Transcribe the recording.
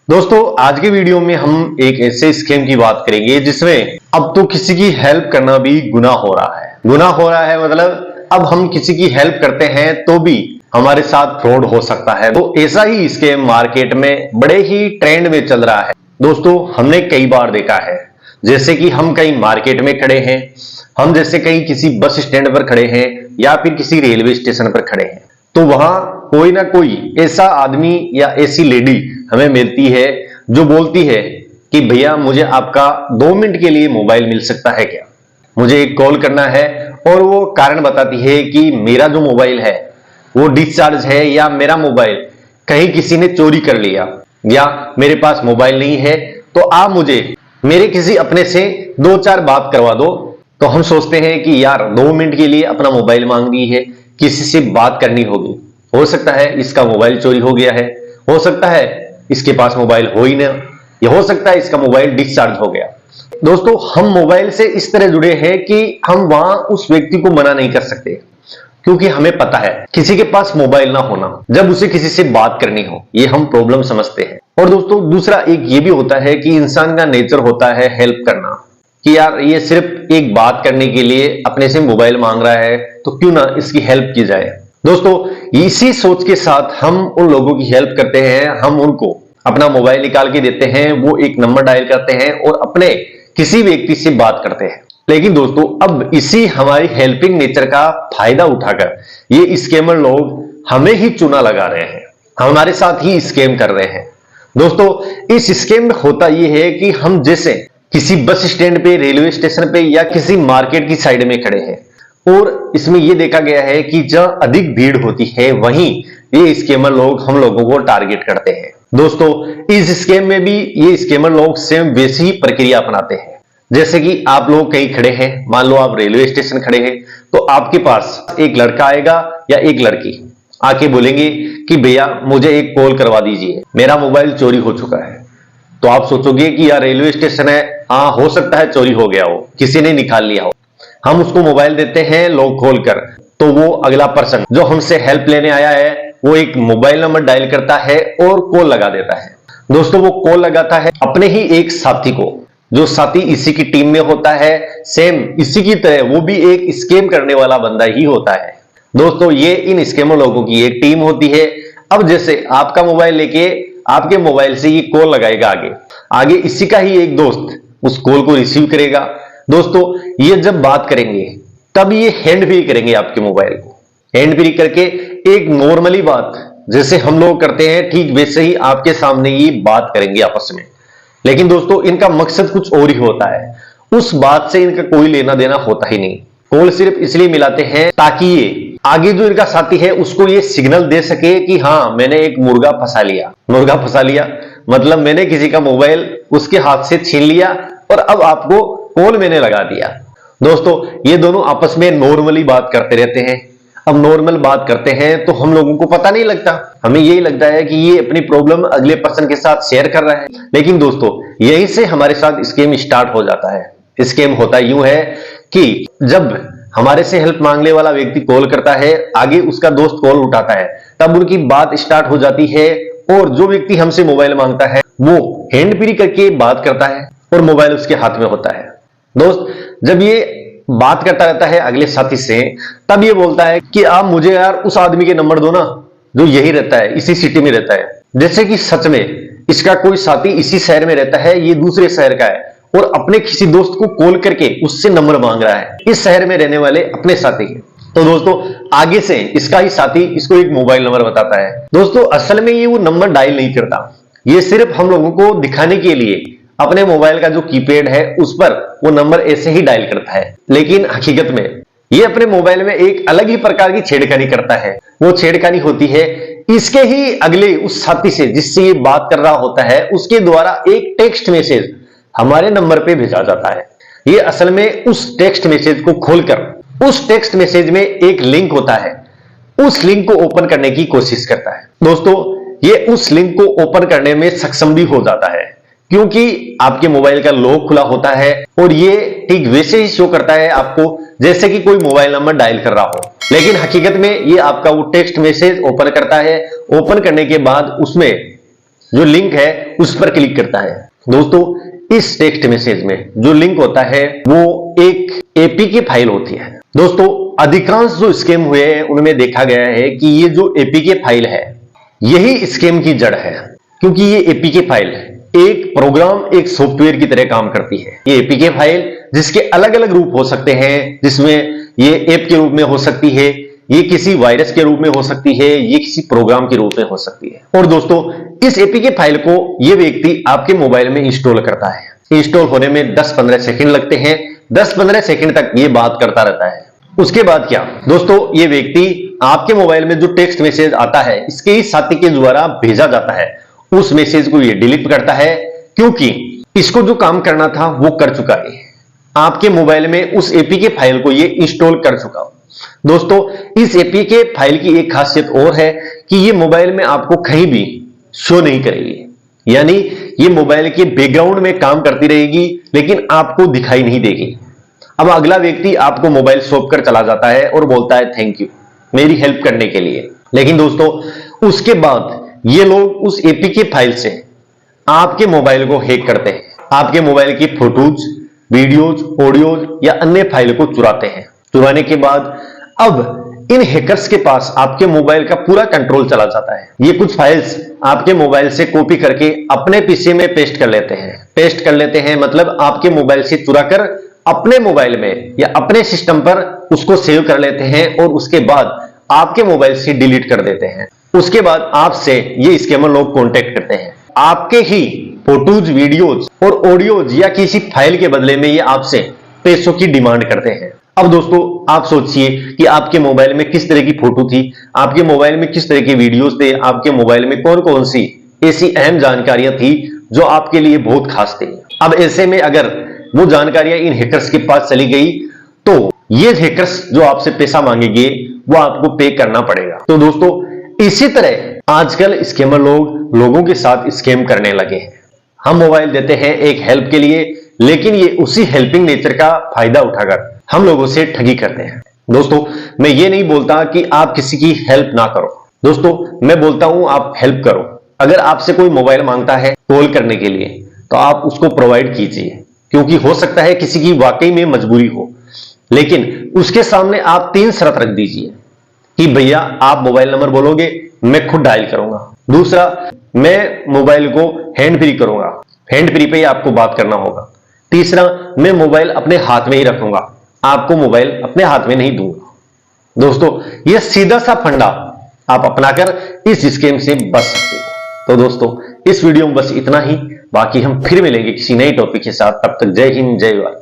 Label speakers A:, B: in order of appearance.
A: दोस्तों आज के वीडियो में हम एक ऐसे स्कैम की बात करेंगे जिसमें अब तो किसी की हेल्प करना भी गुनाह हो रहा है। गुनाह हो रहा है मतलब अब हम किसी की हेल्प करते हैं तो भी हमारे साथ फ्रॉड हो सकता है। तो ऐसा ही स्कैम मार्केट में बड़े ही ट्रेंड में चल रहा है। दोस्तों हमने कई बार देखा है, जैसे कि हम कहीं मार्केट में खड़े हैं, हम जैसे कहीं किसी बस स्टैंड पर खड़े हैं या फिर किसी रेलवे स्टेशन पर खड़े हैं, तो वहां कोई ना कोई ऐसा आदमी या ऐसी लेडी हमें मिलती है जो बोलती है कि भैया मुझे आपका 2 मिनट के लिए मोबाइल मिल सकता है क्या, मुझे एक कॉल करना है। और वो कारण बताती है कि मेरा जो मोबाइल है वो डिस्चार्ज है या मेरा मोबाइल कहीं किसी ने चोरी कर लिया या मेरे पास मोबाइल नहीं है, तो आप मुझे मेरे किसी अपने से 2-4 बात करवा दो। तो हम सोचते हैं कि यार 2 मिनट के लिए अपना मोबाइल मांग रही है, किसी से बात करनी होगी, हो सकता है इसका मोबाइल चोरी हो गया है, हो सकता है इसके पास मोबाइल हो ही ना, या हो सकता है इसका मोबाइल डिस्चार्ज हो गया। दोस्तों हम मोबाइल से इस तरह जुड़े हैं कि हम वहां उस व्यक्ति को मना नहीं कर सकते, क्योंकि हमें पता है किसी के पास मोबाइल ना होना जब उसे किसी से बात करनी हो, ये हम प्रॉब्लम समझते हैं। और दोस्तों दूसरा एक ये भी होता है कि इंसान का नेचर होता है हेल्प करना, कि यार ये सिर्फ एक बात करने के लिए अपने से मोबाइल मांग रहा है तो क्यों ना इसकी हेल्प की जाए। दोस्तों इसी सोच के साथ हम उन लोगों की हेल्प करते हैं, हम उनको अपना मोबाइल निकाल के देते हैं, वो एक नंबर डायल करते हैं और अपने किसी व्यक्ति से बात करते हैं। लेकिन दोस्तों अब इसी हमारी हेल्पिंग नेचर का फायदा उठाकर ये स्कैमर लोग हमें ही चूना लगा रहे हैं, हमारे साथ ही स्कैम कर रहे हैं। दोस्तों इस स्कैम में होता यह है कि हम जैसे किसी बस स्टैंड पे, रेलवे स्टेशन पे या किसी मार्केट की साइड में खड़े हैं, और इसमें यह देखा गया है कि जहां अधिक भीड़ होती है वहीं ये स्कैमर लोग हम लोगों को टारगेट करते हैं। दोस्तों इस स्कैम में भी ये स्कैमर लोग सेम वैसी ही प्रक्रिया अपनाते हैं। जैसे कि आप लोग कहीं खड़े हैं, मान लो आप रेलवे स्टेशन खड़े हैं, तो आपके पास एक लड़का आएगा या एक लड़की आके बोलेंगे कि भैया मुझे एक कॉल करवा दीजिए, मेरा मोबाइल चोरी हो चुका है। तो आप सोचोगे कि यार रेलवे स्टेशन है, हाँ हो सकता है चोरी हो गया हो, किसी ने निकाल लिया हो। हम उसको मोबाइल देते हैं लॉक खोलकर, तो वो अगला पर्सन जो हमसे हेल्प लेने आया है वो एक मोबाइल नंबर डायल करता है और कॉल लगा देता है। दोस्तों वो कॉल लगाता है अपने ही एक साथी को, जो साथी इसी की टीम में होता है, सेम इसी की तरह वो भी एक स्कैम करने वाला बंदा ही होता है। दोस्तों ये इन स्कैमर लोगों की एक टीम होती है। अब जैसे आपका मोबाइल लेके आपके मोबाइल से ये कॉल लगाएगा, आगे आगे इसी का ही एक दोस्त उस कॉल को रिसीव करेगा। दोस्तों ये जब बात करेंगे तब ये हैंड फ्री करेंगे आपके मोबाइल को, हैंड फ्री करके एक नॉर्मली बात जैसे हम लोग करते हैं ठीक वैसे ही आपके सामने ये बात करेंगे आपस में। लेकिन दोस्तों इनका मकसद कुछ और ही होता है, उस बात से इनका कोई लेना देना होता ही नहीं। कॉल सिर्फ इसलिए मिलाते हैं ताकि ये आगे जो इनका साथी है उसको ये सिग्नल दे सके कि हाँ मैंने एक मुर्गा फंसा लिया। मुर्गा फंसा लिया मतलब मैंने किसी का मोबाइल उसके हाथ से छीन लिया और अब आपको कॉल मैंने लगा दिया। दोस्तों ये दोनों आपस में नॉर्मली बात करते रहते हैं। अब नॉर्मल बात करते हैं तो हम लोगों को पता नहीं लगता, हमें यही लगता है कि ये अपनी प्रॉब्लम अगले पर्सन के साथ शेयर कर रहा है। लेकिन दोस्तों यहीं से हमारे साथ स्कैम स्टार्ट हो जाता है। स्कैम होता यूं है कि जब हमारे से हेल्प मांगने वाला व्यक्ति कॉल करता है, आगे उसका दोस्त कॉल उठाता है, तब उनकी बात स्टार्ट हो जाती है और जो व्यक्ति हमसे मोबाइल मांगता है वो हैंड फ्री करके बात करता है और मोबाइल उसके हाथ में होता है। दोस्त जब ये बात करता रहता है अगले साथी से, तब ये बोलता है कि आप मुझे यार उस आदमी के नंबर दो ना जो यही रहता है, इसी सिटी में रहता है। जैसे कि सच में इसका कोई साथी इसी शहर में रहता है, ये दूसरे शहर का है और अपने किसी दोस्त को कॉल करके उससे नंबर मांग रहा है, इस शहर में रहने वाले अपने साथी के। तो दोस्तों आगे से इसका ही साथी इसको एक मोबाइल नंबर बताता है। दोस्तों असल में ये वो नंबर डायल नहीं करता, ये सिर्फ हम लोगों को दिखाने के लिए अपने मोबाइल का जो कीपैड है उस पर वो नंबर ऐसे ही डायल करता है। लेकिन हकीकत में ये अपने मोबाइल में एक अलग ही प्रकार की छेड़खानी करता है। वो छेड़खानी होती है इसके ही अगले उस साथी से जिससे ये बात कर रहा होता है, उसके द्वारा एक टेक्स्ट मैसेज हमारे नंबर पे भेजा जाता है। ये असल में उस टेक्स्ट मैसेज को खोलकर उस टेक्स्ट मैसेज में एक लिंक होता है, उस लिंक को ओपन करने की कोशिश करता है। दोस्तों ये उस लिंक को ओपन करने में सक्षम भी हो जाता है, क्योंकि आपके मोबाइल का लॉक खुला होता है और ये ठीक वैसे ही शो करता है आपको जैसे कि कोई मोबाइल नंबर डायल कर रहा हो। लेकिन हकीकत में ये आपका वो टेक्स्ट मैसेज ओपन करता है। ओपन करने के बाद उसमें जो लिंक है उस पर क्लिक करता है। दोस्तों इस टेक्स्ट मैसेज में जो लिंक होता है वो एक एपीके फाइल होती है। दोस्तों अधिकांश जो स्कैम हुए हैं उनमें देखा गया है कि ये जो एपीके फाइल है यही स्कैम की जड़ है, क्योंकि ये एपीके फाइल एक प्रोग्राम, एक सॉफ्टवेयर की तरह काम करती है। ये एपीके फाइल जिसके अलग अलग रूप हो सकते हैं, जिसमें ये ऐप के रूप में हो सकती है, ये किसी वायरस के रूप में हो सकती है, ये किसी प्रोग्राम के रूप में हो सकती है। और दोस्तों इस एपीके फाइल को ये व्यक्ति आपके मोबाइल में इंस्टॉल करता है। इंस्टॉल होने में 10-15 सेकंड लगते हैं। 10-15 सेकंड तक ये बात करता रहता है। उसके बाद क्या दोस्तों, ये व्यक्ति आपके मोबाइल में जो टेक्स्ट मैसेज आता है इसके ही साथी के द्वारा भेजा जाता है, उस मैसेज को ये डिलीट करता है, क्योंकि इसको जो काम करना था वो कर चुका है। आपके मोबाइल में उस एपीके फाइल को ये इंस्टॉल कर चुका। दोस्तों इस एपीके फाइल की एक खासियत और है कि ये मोबाइल में आपको कहीं भी शो नहीं करेगी, यानी ये मोबाइल के बैकग्राउंड में काम करती रहेगी लेकिन आपको दिखाई नहीं देगी। अब अगला व्यक्ति आपको मोबाइल सौंप कर चला जाता है और बोलता है थैंक यू मेरी हेल्प करने के लिए, लेकिन दोस्तों उसके बाद ये लोग उस एपीके फाइल से आपके मोबाइल को हैक करते हैं, आपके मोबाइल की फोटोज, वीडियोज, ऑडियोज या अन्य फाइल को चुराते हैं। चुराने के बाद अब इन हैकर्स के पास आपके मोबाइल का पूरा कंट्रोल चला जाता है। ये कुछ फाइल्स आपके मोबाइल से कॉपी करके अपने पीसी में पेस्ट कर लेते हैं। पेस्ट कर लेते हैं मतलब आपके मोबाइल से चुरा कर अपने मोबाइल में या अपने सिस्टम पर उसको सेव कर लेते हैं और उसके बाद आपके मोबाइल से डिलीट कर देते हैं। उसके बाद आपसे ये स्कैमर लोग कांटेक्ट करते हैं, आपके ही फोटोज, वीडियोज और ऑडियोज या किसी फाइल के बदले में ये आपसे पैसों की डिमांड करते हैं। अब दोस्तों आप सोचिए कि आपके मोबाइल में किस तरह की फोटो थी, आपके मोबाइल में किस तरह के वीडियोज थे, आपके मोबाइल में कौन कौन सी ऐसी अहम जानकारियां थी जो आपके लिए बहुत खास थी। अब ऐसे में अगर वो जानकारियां इन हैकर्स के पास चली गई तो ये हैकर्स जो आपसे पैसा मांगेंगे वो आपको पे करना पड़ेगा। तो दोस्तों इसी तरह आजकल स्कैमर लोग लोगों के साथ स्कैम करने लगे हैं। हम मोबाइल देते हैं एक हेल्प के लिए, लेकिन ये उसी हेल्पिंग नेचर का फायदा उठाकर हम लोगों से ठगी करते हैं। दोस्तों मैं ये नहीं बोलता कि आप किसी की हेल्प ना करो, दोस्तों मैं बोलता हूं आप हेल्प करो। अगर आपसे कोई मोबाइल मांगता है कॉल करने के लिए तो आप उसको प्रोवाइड कीजिए, क्योंकि हो सकता है किसी की वाकई में मजबूरी हो, लेकिन उसके सामने आप 3 शर्त रख दीजिए कि भैया आप मोबाइल नंबर बोलोगे मैं खुद डायल करूंगा, दूसरा मैं मोबाइल को हैंड फ्री करूंगा, हैंड फ्री पे ही आपको बात करना होगा, तीसरा मैं मोबाइल अपने हाथ में ही रखूंगा, आपको मोबाइल अपने हाथ में नहीं दूंगा। दोस्तों ये सीधा सा फंडा आप अपनाकर इस स्कैम से बच सकते हो। तो दोस्तों इस वीडियो में बस इतना ही, बाकी हम फिर मिलेंगे किसी नई टॉपिक के साथ। तब तक जय हिंद, जय भारत।